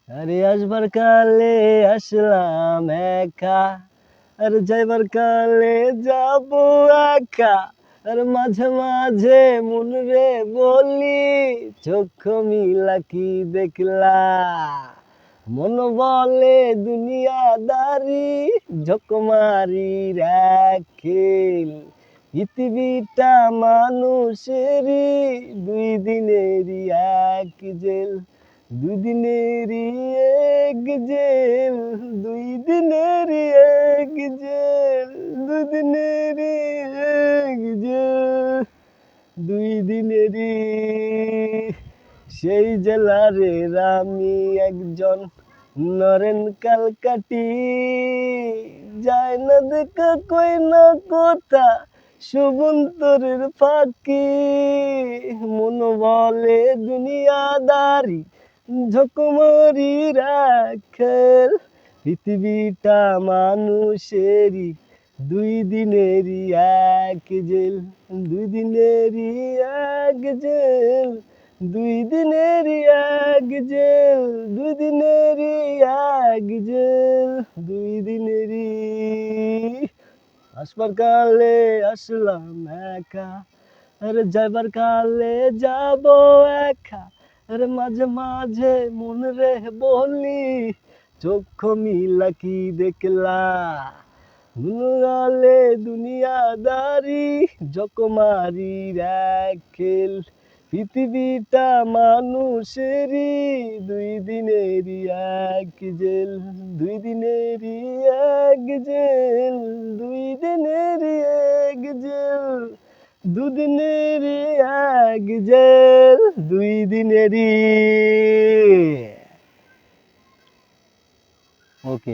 আরে আসবার কালে আসলাম একা, আর যাইবার কালে যাব একা। আর মাঝে মাঝে মন রে বলি, চক্ষু মিলা কি দেখলা? মন বলে দুনিয়াদারি, ঝকমারি রাখেল। পৃথিবীটা মানুষেরই, দুই দিনেরই এক জেল। দুই দিনেরই এক জেল, দুই দিনেরই এক জেল, দুই দিনেরই এক জেল, দুই দিনেরই সেই জেলারের আমি একজন নরেন কালকাটি। যায় না দেখা কই না কথা, শুভন্তরের ফাঁকি। মন বলে দুনিয়াদারি, ঝকমারি রাখেল। পৃথিবীটা মানুষেরই, দুই দিনেরই এক জেল, দুই দিনেরই এক জেল, দুই দিনেরই এক জেল, দুই দিনেরই এক জেল, দুই দিনেরই। আসবার কালে আসলাম একা, আরে যাইবার কালে যাব একা। আরে মাঝে মাঝে মন রে বলি, চক্ষু মিলা কি দেখলা? দুনিয়ালে দুনিয়াদারি, জকমারি রাখেল। পৃথিবীটা মানুষেরই, দুই দিনেরই এক জেল, দুই দিনেরই এক জেল, দুই দিনেরই এক জেল, দুদিনেরই এক জেল, দুই দিনেরই। ওকে।